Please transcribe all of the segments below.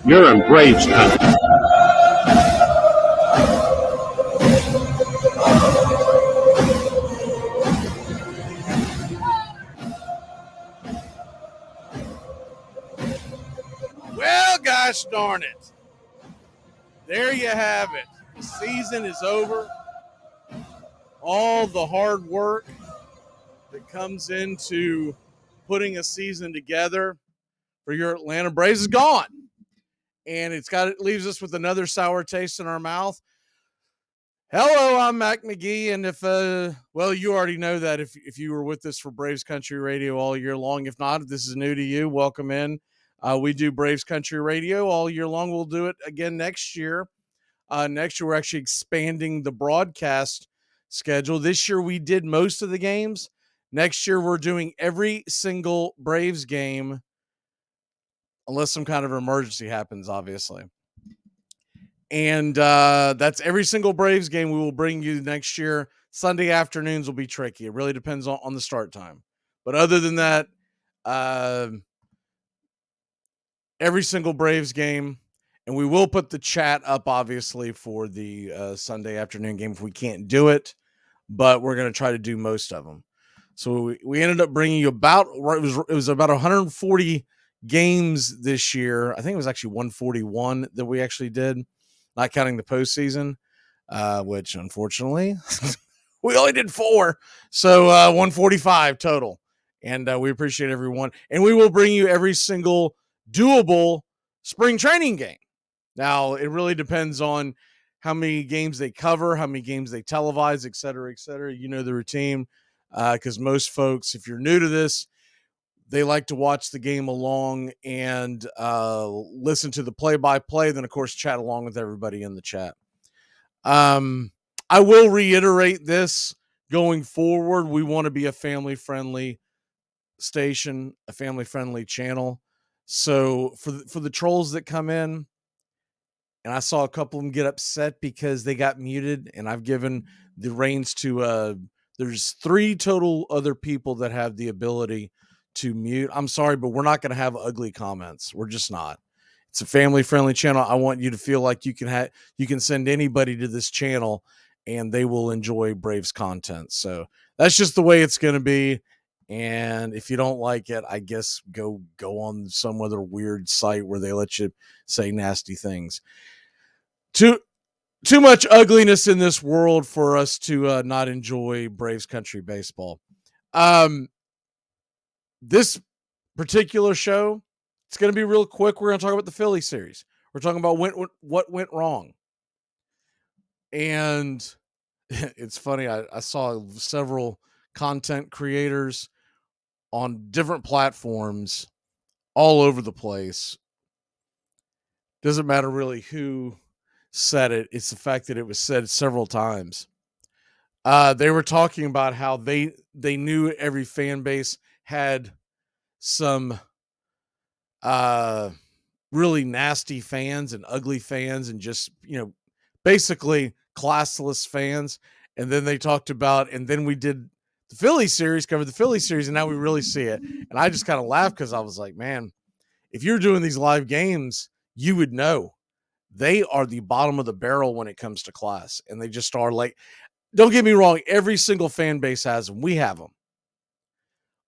You're in Braves country. Well, gosh darn it. There you have it. The season is over. All the hard work that comes into putting a season together for your Atlanta Braves is gone. And it leaves us with another sour taste in our mouth. Hello, I'm Magee, and if you already know that if you were with us for Braves Country Radio all year long. If not, if this is new to you, welcome in. We do Braves Country Radio all year long. We'll do it again next year. Next year, we're actually expanding the broadcast schedule. This year, we did most of the games. Next year, we're doing every single Braves game, unless some kind of emergency happens, obviously. And that's every single Braves game we will bring you next year. Sunday afternoons will be tricky. It really depends on the start time. But other than that, every single Braves game. And we will put the chat up, obviously, for the Sunday afternoon game if we can't do it. But we're going to try to do most of them. So we ended up bringing you it was about 140 games this year. I think it was actually 141 that we actually did, not counting the postseason, which unfortunately we only did 4. So 145 total. And we appreciate everyone. And we will bring you every single doable spring training game. Now, it really depends on how many games they cover, how many games they televise, et cetera, et cetera. You know the routine, because most folks, if you're new to this, they like to watch the game along and listen to the play-by-play, then, of course, chat along with everybody in the chat. I will reiterate this going forward. We want to be a family-friendly station, a family-friendly channel. So for the trolls that come in, and I saw a couple of them get upset because they got muted, and I've given the reins to there's 3 total other people that have the ability to mute. I'm sorry, but we're not going to have ugly comments. We're just not. It's a family-friendly channel. I want you to feel like you can send anybody to this channel and they will enjoy Braves content. So that's just the way it's going to be. And if you don't like it, I guess go on some other weird site where they let you say nasty things. Too much ugliness in this world for us to not enjoy Braves country baseball. This particular show, it's going to be real quick. We're going to talk about the Philly series. We're talking about what went wrong. And it's funny. I saw several content creators on different platforms all over the place. Doesn't matter really who said it. It's the fact that it was said several times. They were talking about how they knew every fan base had some really nasty fans and ugly fans and just, basically classless fans. And then they talked about, and then we did the Philly series, covered the Philly series, and now we really see it. And I just kind of laughed because I was like, man, if you're doing these live games, you would know they are the bottom of the barrel when it comes to class. And they just are like, don't get me wrong, every single fan base has them. We have them.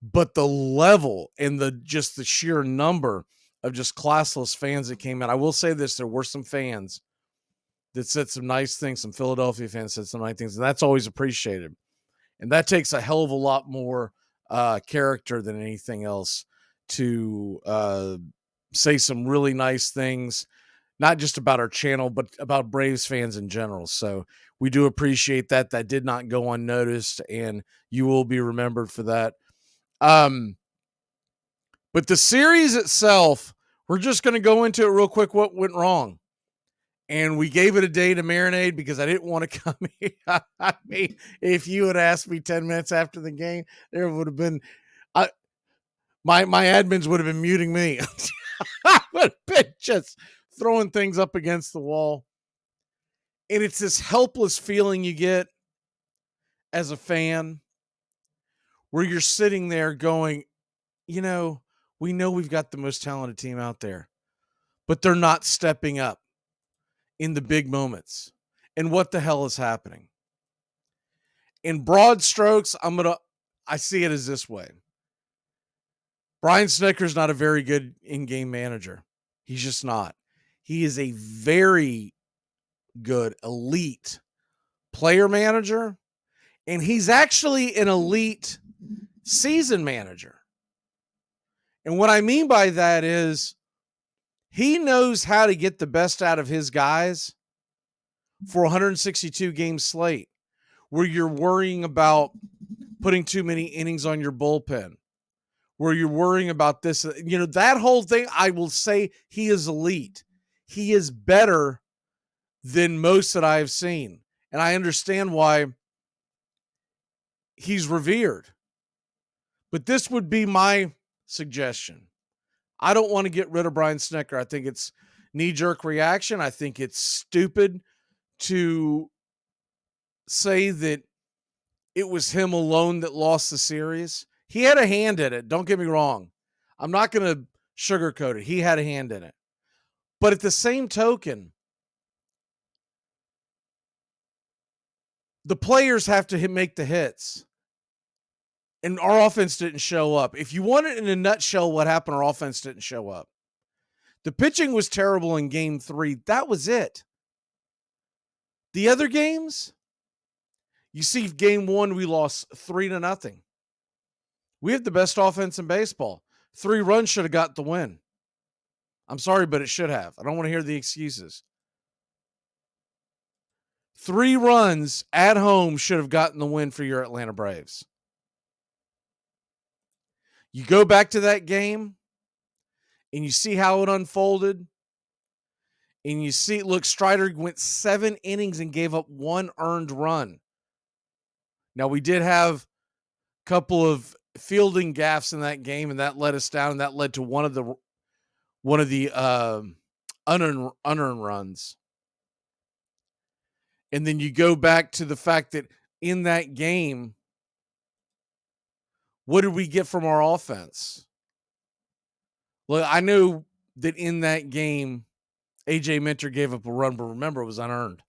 But the level and the sheer number of just classless fans that came out. I will say this, there were some fans that said some nice things. Some Philadelphia fans said some nice things, and that's always appreciated. And that takes a hell of a lot more character than anything else to say some really nice things, not just about our channel, but about Braves fans in general. So we do appreciate that. That did not go unnoticed, and you will be remembered for that. But the series itself, we're just going to go into it real quick. What went wrong? And we gave it a day to marinate because I didn't want to come here. I mean, if you had asked me 10 minutes after the game, there would have been, my admins would have been muting me. I would have been just throwing things up against the wall. And it's this helpless feeling you get as a fan where you're sitting there going, we know we've got the most talented team out there, but they're not stepping up in the big moments. And what the hell is happening? In broad strokes, I see it as this way. Brian Snitker's not a very good in-game manager. He's just not. He is a very good elite player manager, and he's actually an elite season manager. And what I mean by that is he knows how to get the best out of his guys for a 162 game slate where you're worrying about putting too many innings on your bullpen, where you're worrying about this, that whole thing. I will say he is elite. He is better than most that I've seen. And I understand why he's revered. But this would be my suggestion. I don't want to get rid of Brian Snitker. I think it's knee-jerk reaction. I think it's stupid to say that it was him alone that lost the series. He had a hand in it. Don't get me wrong. I'm not going to sugarcoat it. He had a hand in it. But at the same token, the players have to make the hits. And our offense didn't show up. If you want it in a nutshell, what happened, our offense didn't show up. The pitching was terrible in game 3. That was it. The other games, you see game 1, we lost 3-0. We have the best offense in baseball. 3 runs should have got the win. I'm sorry, but it should have. I don't want to hear the excuses. 3 runs at home should have gotten the win for your Atlanta Braves. You go back to that game and you see how it unfolded. And you see, look, Strider went 7 innings and gave up 1 earned run. Now, we did have a couple of fielding gaffes in that game, and that let us down, and that led to one of the unearned runs. And then you go back to the fact that in that game, what did we get from our offense? Well, I know that in that game, A.J. Minter gave up a run, but remember, it was unearned.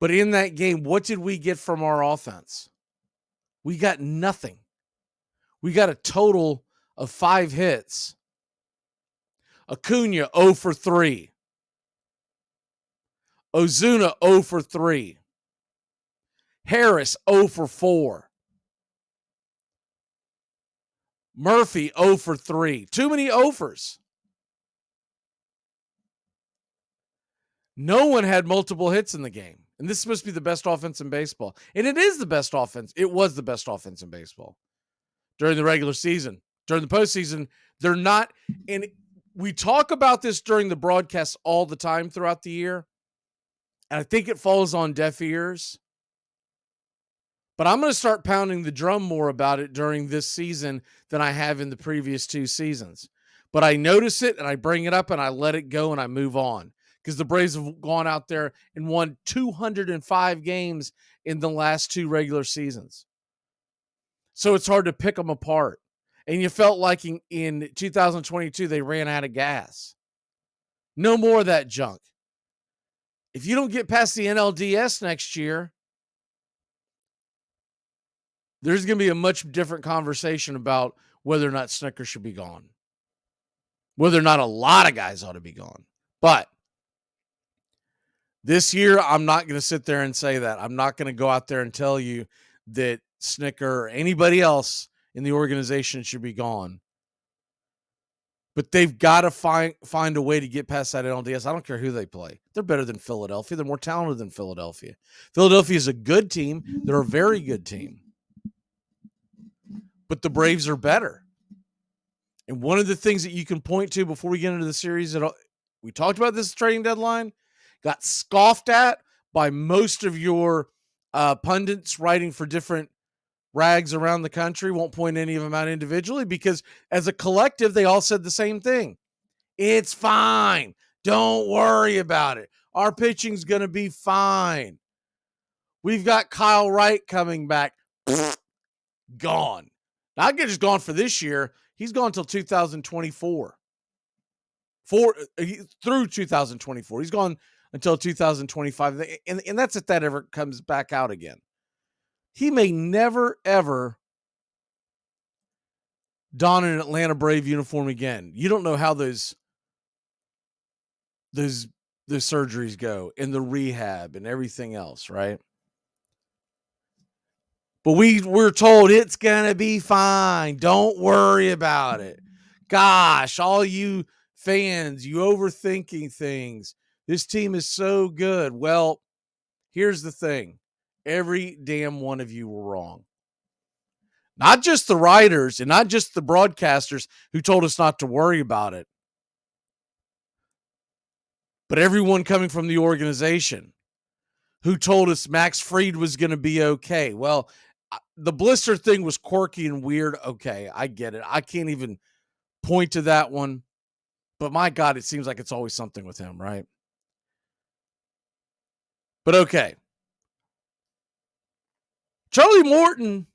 But in that game, what did we get from our offense? We got nothing. We got a total of 5 hits. Acuna 0 for 3. Ozuna 0 for 3. Harris 0 for 4. Murphy 0 for 3. Too many offers. No one had multiple hits in the game. And this is supposed to be the best offense in baseball. And it is the best offense. It was the best offense in baseball during the regular season. During the postseason, they're not. And we talk about this during the broadcast all the time throughout the year. And I think it falls on deaf ears. But I'm going to start pounding the drum more about it during this season than I have in the previous 2 seasons. But I notice it and I bring it up and I let it go and I move on. Because the Braves have gone out there and won 205 games in the last 2 regular seasons. So it's hard to pick them apart. And you felt like in 2022, they ran out of gas. No more of that junk. If you don't get past the NLDS next year, there's going to be a much different conversation about whether or not Snitker should be gone. Whether or not a lot of guys ought to be gone. But this year, I'm not going to sit there and say that. I'm not going to go out there and tell you that Snitker or anybody else in the organization should be gone. But they've got to find a way to get past that NLDS. I don't care who they play. They're better than Philadelphia. They're more talented than Philadelphia. Philadelphia is a good team. They're a very good team. But the Braves are better. And one of the things that you can point to before we get into the series, we talked about this trading deadline, got scoffed at by most of your pundits writing for different rags around the country. Won't point any of them out individually because as a collective, they all said the same thing. It's fine. Don't worry about it. Our pitching's going to be fine. We've got Kyle Wright coming back. Gone. Not just gone for this year. He's gone until 2024. Through 2024. He's gone until 2025. And that's if that ever comes back out again. He may never, ever don an Atlanta Brave uniform again. You don't know how those surgeries go and the rehab and everything else, right? But we're told it's going to be fine. Don't worry about it. Gosh, all you fans, you overthinking things. This team is so good. Well, here's the thing. Every damn one of you were wrong. Not just the writers and not just the broadcasters who told us not to worry about it, but everyone coming from the organization who told us Max Fried was going to be okay. Well, the blister thing was quirky and weird. Okay, I get it. I can't even point to that one. But my God, it seems like it's always something with him, right? But okay. Charlie Morton,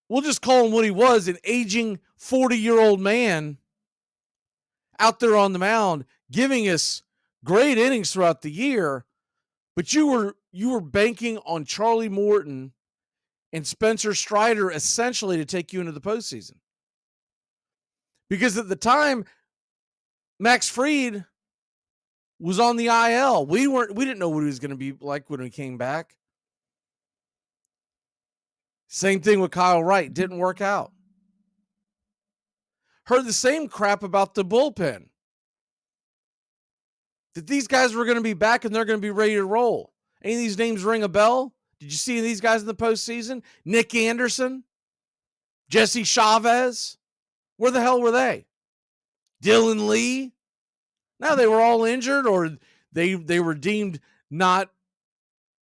we'll just call him what he was, an aging 40-year-old man out there on the mound giving us great innings throughout the year. But you were banking on Charlie Morton and Spencer Strider essentially to take you into the postseason. Because at the time, Max Fried was on the IL. We didn't know what he was going to be like when he came back. Same thing with Kyle Wright. Didn't work out. Heard the same crap about the bullpen. That these guys were going to be back and they're going to be ready to roll. Any of these names ring a bell? Did you see these guys in the postseason? Nick Anderson? Jesse Chavez? Where the hell were they? Dylan Lee? No, they were all injured or they were deemed not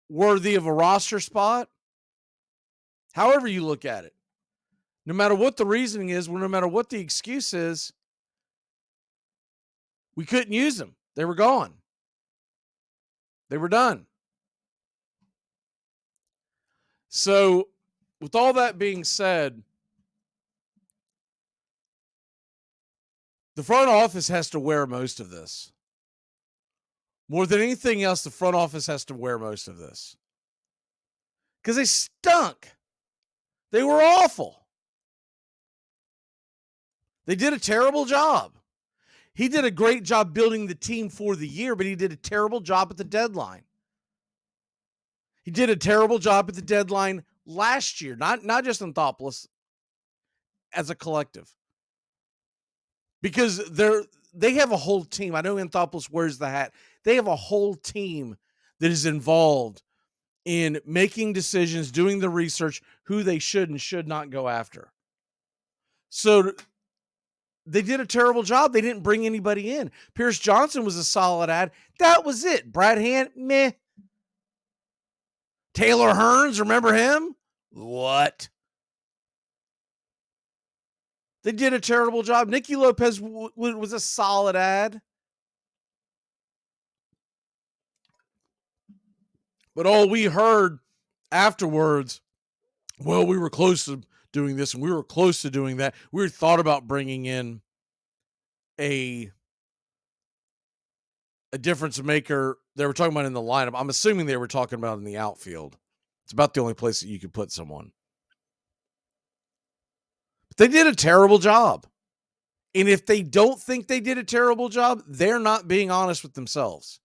worthy of a roster spot. However you look at it. No matter what the reasoning is, no matter what the excuse is, we couldn't use them. They were gone. They were done. So, with all that being said, the front office has to wear most of this. More than anything else, the front office has to wear most of this. Because they stunk. They were awful. They did a terrible job. He did a great job building the team for the year, but he did a terrible job at the deadline. He did a terrible job at the deadline last year, not just Anthopoulos, as a collective. Because they have a whole team. I know Anthopoulos wears the hat. They have a whole team that is involved in making decisions, doing the research, who they should and should not go after. So they did a terrible job. They didn't bring anybody in. Pierce Johnson was a solid ad. That was it. Brad Hand, meh. Taylor Hearns, remember him? What? They did a terrible job. Nicky Lopez was a solid ad. But all we heard afterwards, well, we were close to doing this and we were close to doing that. We thought about bringing in a difference maker. They were talking about in the lineup. I'm assuming they were talking about in the outfield. It's about the only place that you could put someone. But they did a terrible job. And if they don't think they did a terrible job, they're not being honest with themselves.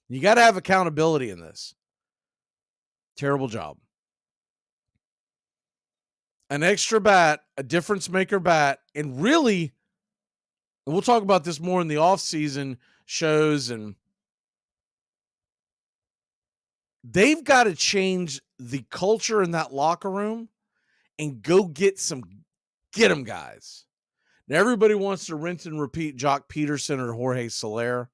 You got to have accountability in this. Terrible job. An extra bat, a difference maker bat, and really, and we'll talk about this more in the offseason shows, and they've got to change the culture in that locker room and go get them guys. Now, everybody wants to rinse and repeat Jock Peterson or Jorge Soler.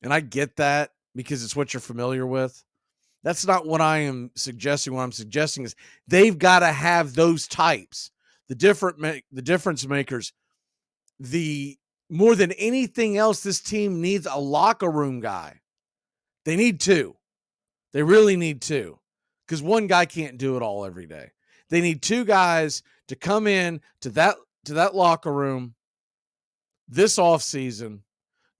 And I get that because it's what you're familiar with. That's not what I am suggesting. What I'm suggesting is they've got to have those types, the difference makers. The more than anything else, this team needs a locker room guy. They need two. They really need two because one guy can't do it all every day. They need two guys to come in to that locker room this offseason,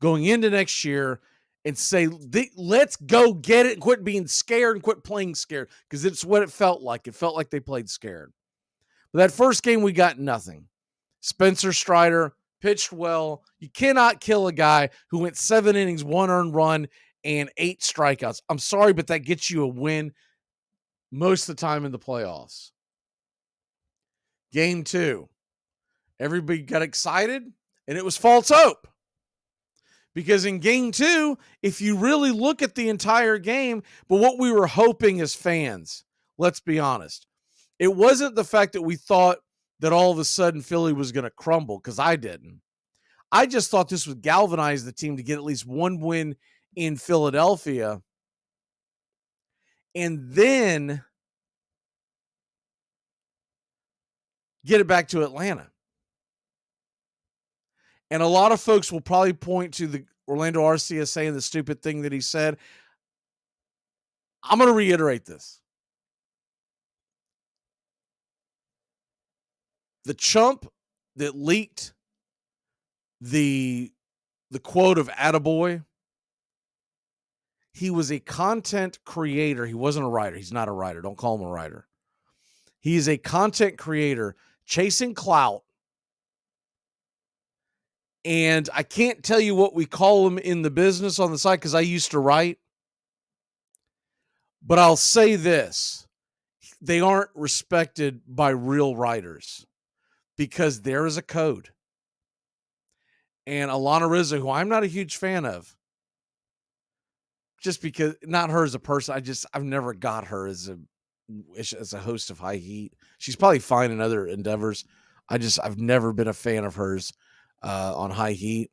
going into next year, and say, let's go get it and quit being scared and quit playing scared, because it's what it felt like. It felt like they played scared. But that first game, we got nothing. Spencer Strider pitched well. You cannot kill a guy who went 7 innings, 1 earned run, and 8 strikeouts. I'm sorry, but that gets you a win most of the time in the playoffs. Game 2. Everybody got excited, and it was false hope. Because in game 2, if you really look at the entire game, but what we were hoping as fans, let's be honest, it wasn't the fact that we thought that all of a sudden Philly was going to crumble, because I didn't. I just thought this would galvanize the team to get at least one win in Philadelphia, and then get it back to Atlanta. And a lot of folks will probably point to the Orlando Arcia saying the stupid thing that he said. I'm going to reiterate this. The chump that leaked the quote of attaboy, he was a content creator. He wasn't a writer. He's not a writer. Don't call him a writer. He is a content creator chasing clout. And I can't tell you what we call him in the business on the side, because I used to write. But I'll say this. They aren't respected by real writers, because there is a code. And Alana Rizzo, who I'm not a huge fan of, just because, not her as a person, I've never got her as a host of High Heat. She's probably fine in other endeavors. I've never been a fan of hers on High Heat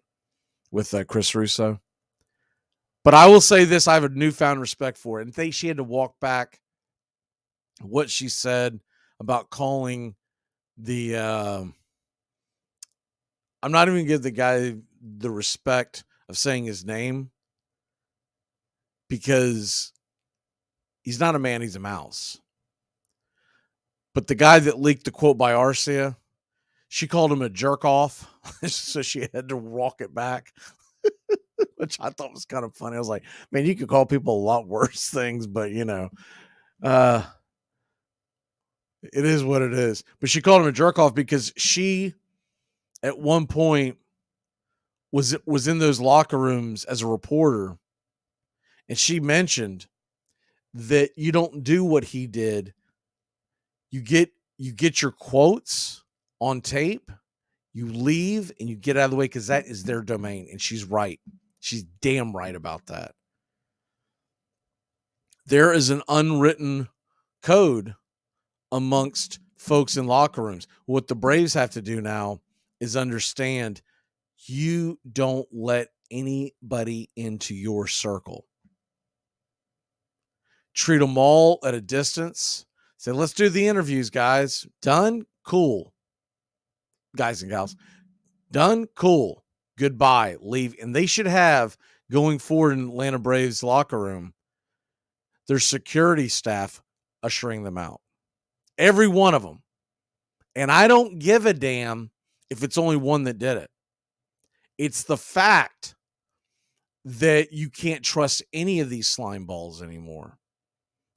with Chris Russo. But I will say this, I have a newfound respect for it. And she had to walk back what she said about calling the I'm not even going to give the guy the respect of saying his name, because he's not a man, he's a mouse. But the guy that leaked the quote by Arcia, she called him a jerk off, so she had to walk it back, which I thought was kind of funny. I was like, man, you could call people a lot worse things, but it is what it is. But she called him a jerk off because she, at one point, was in those locker rooms as a reporter, and she mentioned that you don't do what he did. You get your quotes on tape, you leave, and you get out of the way, because that is their domain. And she's right. She's damn right about that. There is an unwritten code amongst folks in locker rooms. What the Braves have to do now is understand you don't let anybody into your circle. Treat them all at a distance. Say, let's do the interviews, guys. Done? Cool. Guys and gals. Done? Cool. Goodbye. Leave. And they should have, going forward in Atlanta Braves locker room, their security staff ushering them out. Every one of them. And I don't give a damn if it's only one that did it. It's the fact that you can't trust any of these slime balls anymore.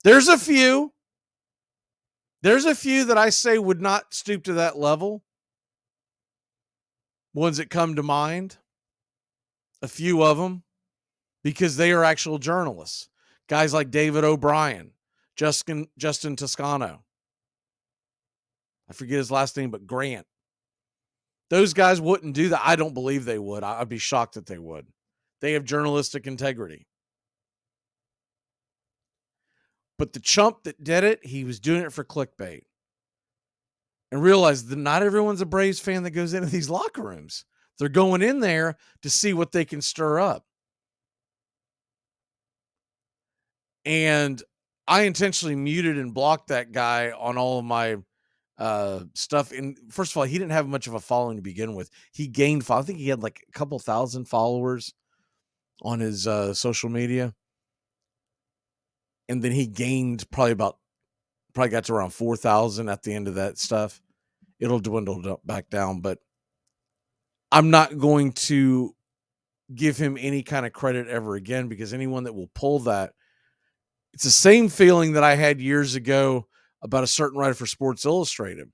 There's a few that I say would not stoop to that level. Ones that come to mind. A few of them. Because they are actual journalists. Guys like David O'Brien, Justin Toscano. I forget his last name, but Grant. Those guys wouldn't do that. I don't believe they would. I'd be shocked that they would. They have journalistic integrity. But the chump that did it, he was doing it for clickbait. And realize that not everyone's a Braves fan that goes into these locker rooms. They're going in there to see what they can stir up. And I intentionally muted and blocked that guy on all of my stuff. And first of all, he didn't have much of a following to begin with. He gained, I think he had like a couple thousand followers on his social media. And then he gained probably about Probably got to around 4,000 at the end of that stuff. It'll dwindle back down, but I'm not going to give him any kind of credit ever again, because anyone that will pull that, it's the same feeling that I had years ago about a certain writer for Sports Illustrated.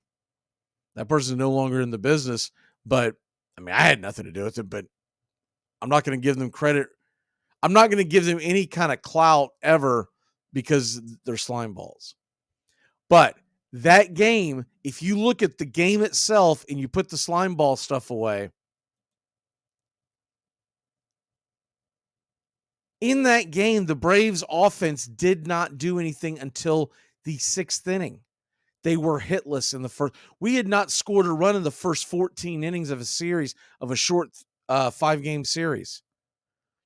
That person is no longer in the business, but I mean, I had nothing to do with it, but I'm not going to give them credit. I'm not going to give them any kind of clout ever because they're slime balls. But that game, if you look at the game itself and you put the slime ball stuff away, in that game, the Braves offense did not do anything until the 6th inning. They were hitless in the first. We had not scored a run in the first 14 innings of a series, of a short 5-game series.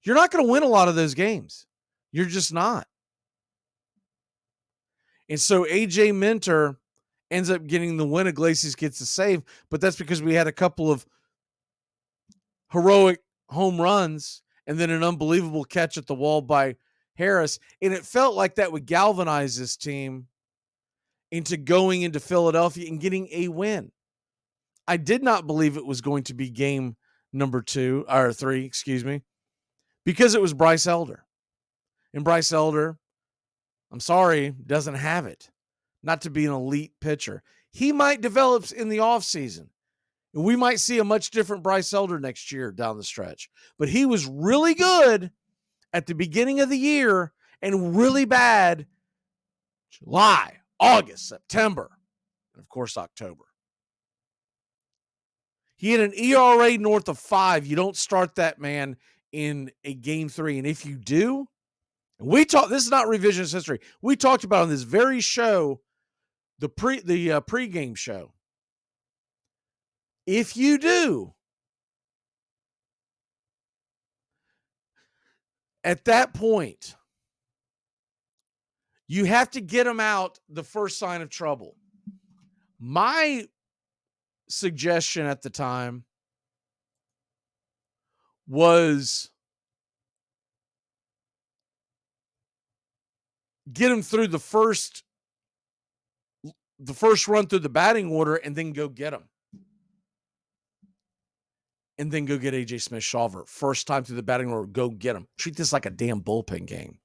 You're not going to win a lot of those games. You're just not. And so AJ Minter ends up getting the win. Iglesias gets the save, but that's because we had a couple of heroic home runs and then an unbelievable catch at the wall by Harris. And it felt like that would galvanize this team into going into Philadelphia and getting a win. I did not believe it was going to be game number 2 or 3, excuse me, because it was Bryce Elder. And Bryce Elder, I'm sorry, doesn't have it. Not to be an elite pitcher. He might develop in the offseason. And we might see a much different Bryce Elder next year down the stretch. But he was really good at the beginning of the year and really bad July, August, September, and of course October. He had an ERA north of 5. You don't start that man in a game 3. And if you do, this is not revisionist history. We talked about on this very show, the pregame show. If you do, at that point, you have to get him out the first sign of trouble. My suggestion at the time was get him through the first run through the batting order and then go get him. And then go get AJ Smith-Shawver. First time through the batting order, go get him. Treat this like a damn bullpen game.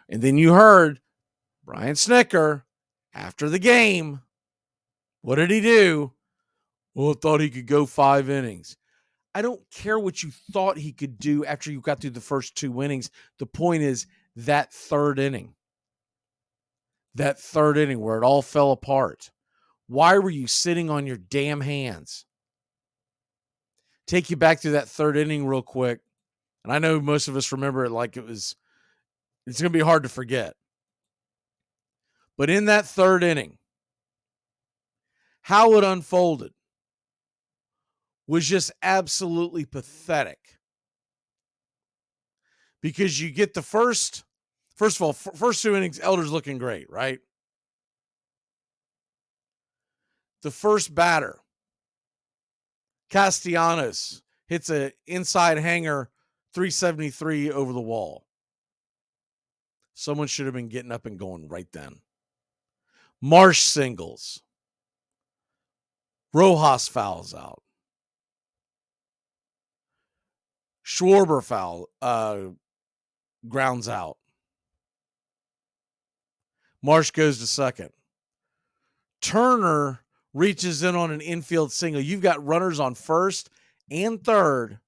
And then you heard Brian Snitker after the game. What did he do? Well, I thought he could go 5 innings. I don't care what you thought he could do after you got through the first 2 innings. The point is that third inning where it all fell apart. Why were you sitting on your damn hands? Take you back to that third inning real quick. And I know most of us remember it like it's going to be hard to forget. But in that third inning, how it unfolded was just absolutely pathetic. Because you get the first of all, first 2 innings, Elder's looking great, right? The first batter, Castellanos, hits an inside hanger, 373 over the wall. Someone should have been getting up and going right then. Marsh singles. Rojas fouls out. Schwarber grounds out. Marsh goes to second. Turner reaches in on an infield single. You've got runners on first and third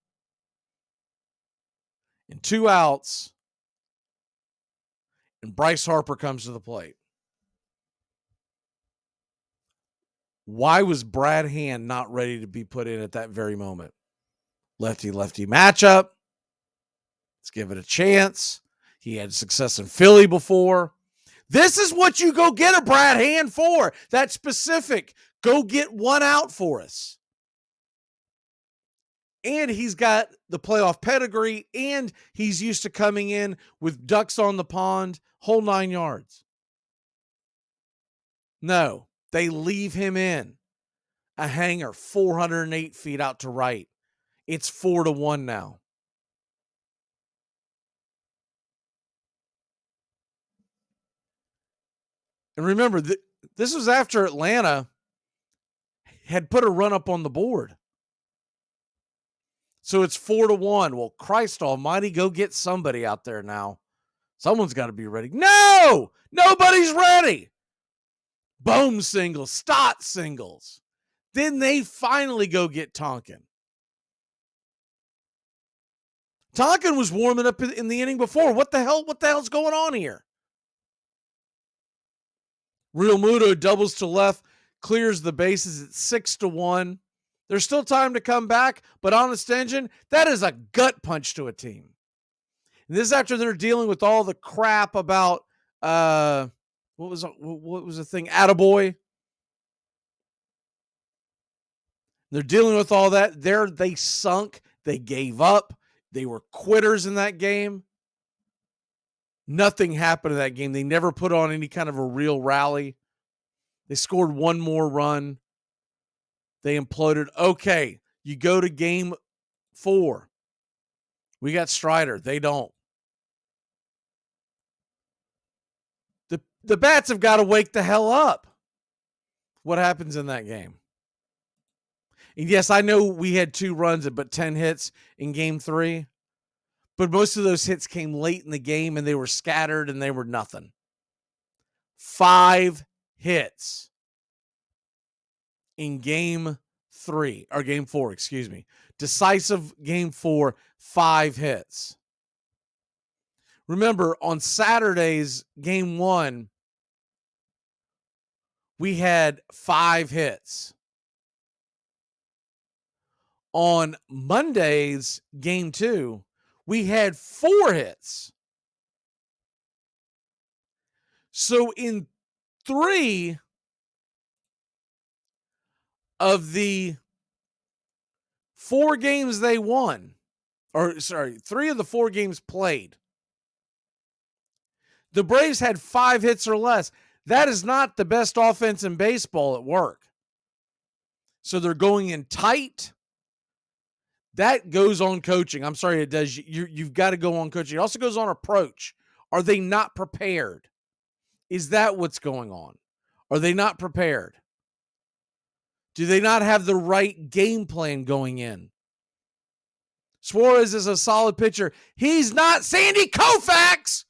and 2 outs. And Bryce Harper comes to the plate. Why was Brad Hand not ready to be put in at that very moment? Lefty-lefty matchup. Let's give it a chance. He had success in Philly before. This is what you go get a Brad Hand for. That's specific. Go get 1 out for us. And he's got the playoff pedigree, and he's used to coming in with ducks on the pond, whole 9 yards. No, they leave him in a hanger 408 feet out to right. It's 4-1 now. And remember, this was after Atlanta had put a run up on the board. So it's 4-1. Well, Christ almighty, go get somebody out there now. Someone's got to be ready. No! Nobody's ready. Bohm singles, Stott singles. Then they finally go get Tonkin. Tonkin was warming up in the inning before. What the hell's going on here? Real Muto doubles to left, clears the bases at 6-1. There's still time to come back, but Honest Engine, that is a gut punch to a team. And this is after they're dealing with all the crap about what was the thing? Attaboy. They're dealing with all that. They sunk. They gave up. They were quitters in that game. Nothing happened in that game. They never put on any kind of a real rally. They scored one more run. They imploded. Okay, you go to game 4. We got Strider. They don't. The bats have got to wake the hell up. What happens in that game? And yes, I know we had 2 runs, but 10 hits in game 3. But most of those hits came late in the game, and they were scattered, and they were nothing. 5 hits in game 3, or game 4, excuse me. Decisive game 4, 5 hits. Remember, on Saturday's game 1, we had 5 hits. On Monday's game 2, we had 4 hits. So in 3 of the 4 games they won, 3 of the 4 games played, the Braves had 5 hits or less. That is not the best offense in baseball at work. So they're going in tight. That goes on coaching. I'm sorry, it does. You've got to go on coaching. It also goes on approach. Are they not prepared? Is that what's going on? Are they not prepared? Do they not have the right game plan going in? Suarez is a solid pitcher. He's not Sandy Koufax,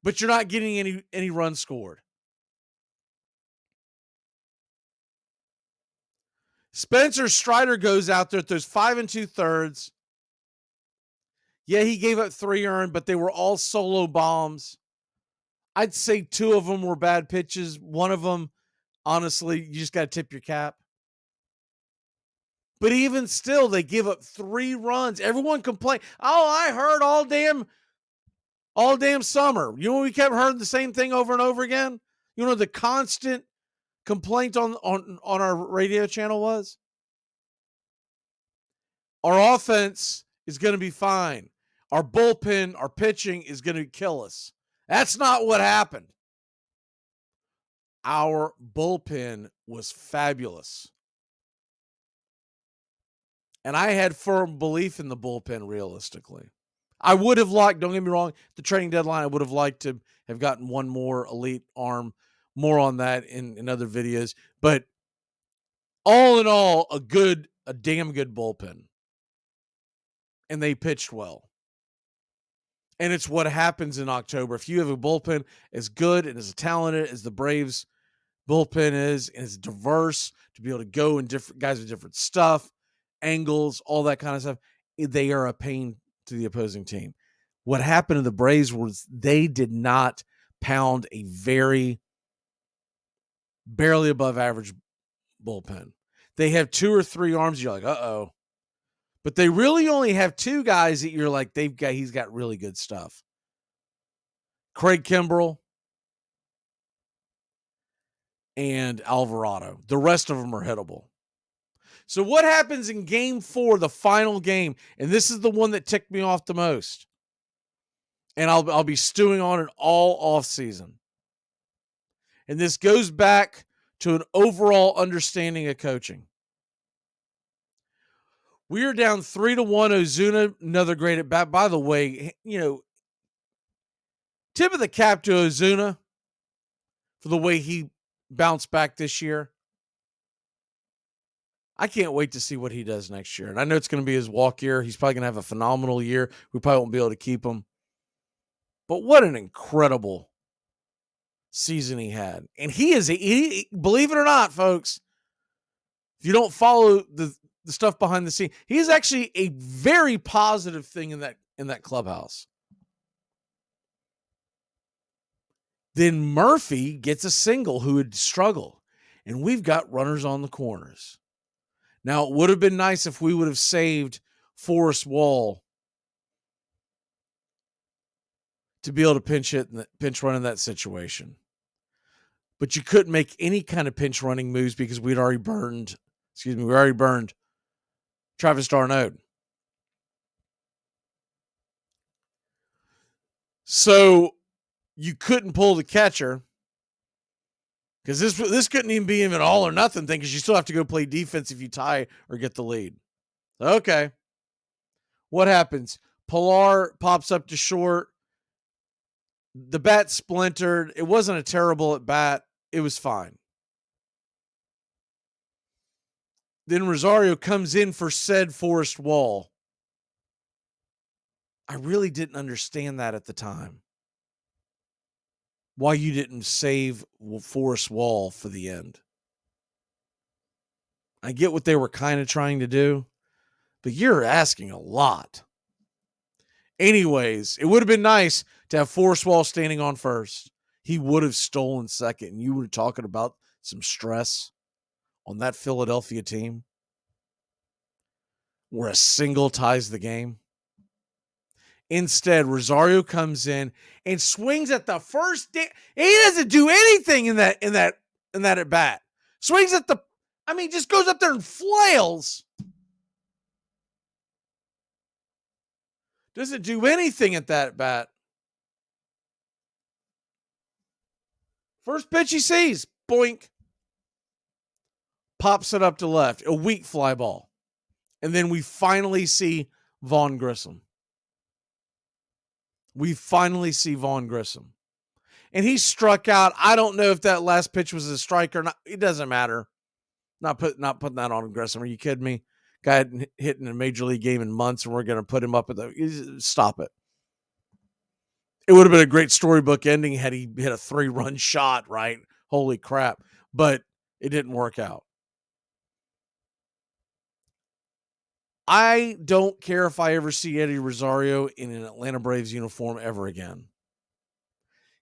but you're not getting any runs scored. Spencer Strider goes out there, throws 5 2/3. Yeah, he gave up 3 earned, but they were all solo bombs. I'd say 2 of them were bad pitches. One of them, honestly, you just got to tip your cap. But even still, they give up 3 runs. Everyone complained. Oh, I heard all damn summer. You know, we kept hearing the same thing over and over again. You know, the constant complaint on our radio channel was, our offense is going to be fine. Our bullpen, our pitching is going to kill us. That's not what happened. Our bullpen was fabulous. And I had firm belief in the bullpen, realistically. I would have liked, don't get me wrong, the trading deadline, I would have liked to have gotten one more elite arm. More on that in other videos. But all in all, a damn good bullpen. And they pitched well. And it's what happens in October. If you have a bullpen as good and as talented as the Braves bullpen is, and it's diverse to be able to go in different guys with different stuff, angles, all that kind of stuff, they are a pain to the opposing team. What happened to the Braves was they did not pound a very barely above average bullpen. They have 2 or 3 arms. You're like, uh-oh. But they really only have 2 guys that you're like, he's got really good stuff. Craig Kimbrell and Alvarado. The rest of them are hittable. So what happens in game 4, the final game? And this is the one that ticked me off the most. And I'll be stewing on it all off season. And this goes back to an overall understanding of coaching. We are down 3-1. Ozuna, another great at bat. By the way, you know, tip of the cap to Ozuna. for the way he bounced back this year. I can't wait to see what he does next year. And I know it's going to be his walk year. He's probably going to have a phenomenal year. We probably won't be able to keep him. But what an incredible season he had. And he believe it or not, folks, if you don't follow the stuff behind the scene, he is actually a very positive thing in that clubhouse. Then Murphy gets a single who would struggle, and we've got runners on the corners. Now, it would have been nice if we would have saved Forrest Wall to be able to pinch run in that situation. But you couldn't make any kind of pinch running moves because we already burned Travis d'Arnaud. So you couldn't pull the catcher because this couldn't even be an all or nothing thing because you still have to go play defense if you tie or get the lead. Okay. What happens? Pilar pops up to short. The bat splintered. It wasn't a terrible at bat. It was fine. Then Rosario comes in for said Forrest Wall. I really didn't understand that at the time. Why you didn't save Forrest Wall for the end. I get what they were kind of trying to do, but you're asking a lot. Anyways, it would have been nice to have Forrest Wall standing on first. He would have stolen second, and you were talking about some stress on that Philadelphia team where a single ties the game. Instead, Rosario comes in and swings at the first. He doesn't do anything in that at bat. Swings at the. Just goes up there and flails. Doesn't do anything at that bat. First pitch he sees, boink. Pops it up to left. A weak fly ball. And then we finally see Vaughn Grissom. And he struck out. I don't know if that last pitch was a strike or not. It doesn't matter. Not putting that on Grissom. Are you kidding me? Guy hadn't hit in a major league game in months, and we're going to put him up at the. Stop it. It would have been a great storybook ending had he hit a 3-run shot, right? Holy crap. But it didn't work out. I don't care if I ever see Eddie Rosario in an Atlanta Braves uniform ever again.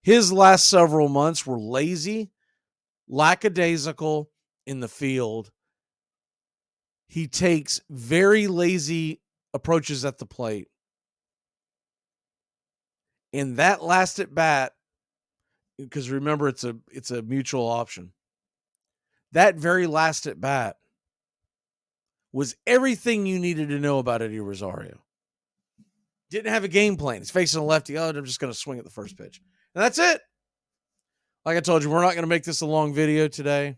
His last several months were lazy, lackadaisical in the field. He takes very lazy approaches at the plate. And that last at bat, because remember it's a mutual option. That very last at bat was everything you needed to know about Eddie Rosario. Didn't have a game plan. He's facing a lefty. Oh, I'm just going to swing at the first pitch. And that's it. Like I told you, we're not going to make this a long video today.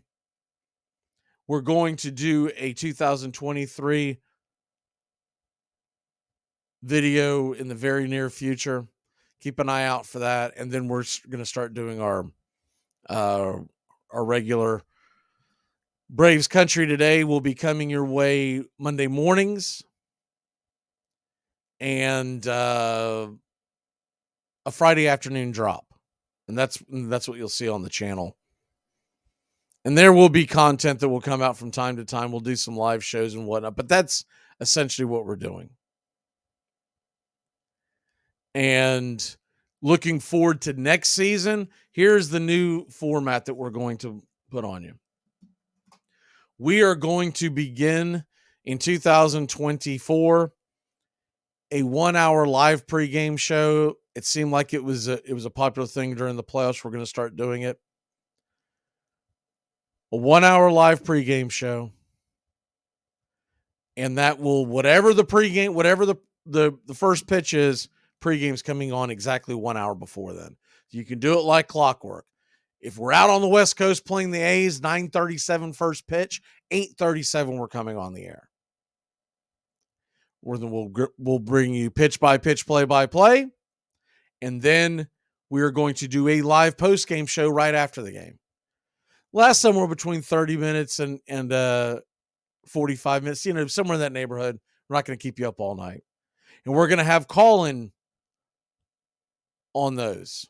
We're going to do a 2023 video in the very near future. Keep an eye out for that. And then we're going to start doing our regular Braves Country Today will be coming your way Monday mornings. And a Friday afternoon drop. And that's what you'll see on the channel. And there will be content that will come out from time to time. We'll do some live shows and whatnot, but that's essentially what we're doing. And looking forward to next season, here's the new format that we're going to put on you. We are going to begin in 2024 a 1-hour live pregame show. It seemed like it was a popular thing during the playoffs. We're going to start doing it. A 1-hour live pregame show. And that will, whatever the pregame, whatever the first pitch is, pregame's coming on exactly 1 hour before then. You can do it like clockwork. If we're out on the West Coast playing the A's, 9:37 first pitch, 8:37 we're coming on the air. We'll bring you pitch by pitch, play by play. And then we are going to do a live post-game show right after the game. Last somewhere between 30 minutes and 45 minutes, somewhere in that neighborhood. We're not going to keep you up all night. And we're going to have call-in on those.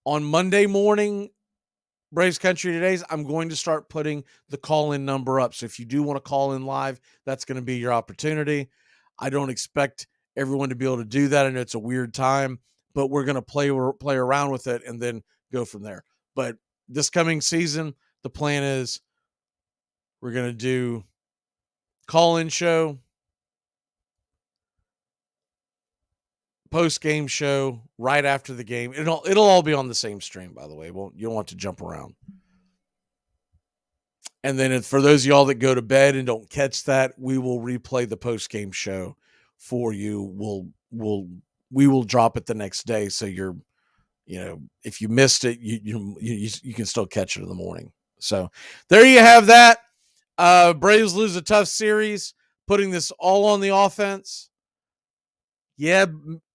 On Monday morning, Braves Country Today's, I'm going to start putting the call-in number up. So if you do want to call in live, that's going to be your opportunity. I don't expect everyone to be able to do that. I know it's a weird time, but we're going to play around with it and then go from there. But this coming season, the plan is we're going to do call-in show, post-game show right after the game. It'll all be on the same stream, by the way. You don't want to jump around. And then for those of y'all that go to bed and don't catch that, we will replay the post-game show for you. We will drop it the next day, so if you missed it, you can still catch it in the morning. So there you have that. Braves lose a tough series, putting this all on the offense. Yeah,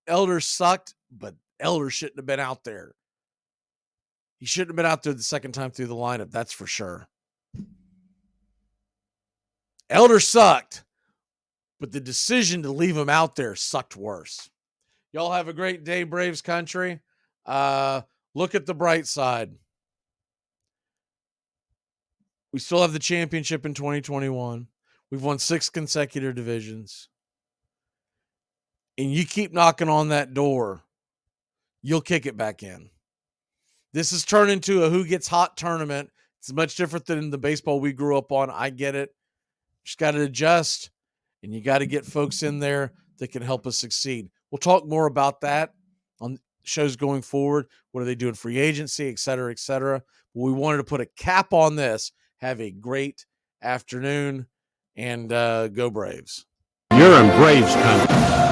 Elder sucked, but Elder shouldn't have been out there. He shouldn't have been out there the second time through the lineup, that's for sure. Elder sucked, but the decision to leave him out there sucked worse. Y'all have a great day, Braves Country. Look at the bright side. We still have the championship in 2021. We've won 6 consecutive divisions. And you keep knocking on that door, you'll kick it back in. This has turned into a who gets hot tournament. It's much different than the baseball we grew up on. I get it. Just got to adjust, and you got to get folks in there that can help us succeed. We'll talk more about that on shows going forward. What are they doing free agency, et cetera, et cetera. But we wanted to put a cap on this. Have a great afternoon, and go Braves. You're in Braves country.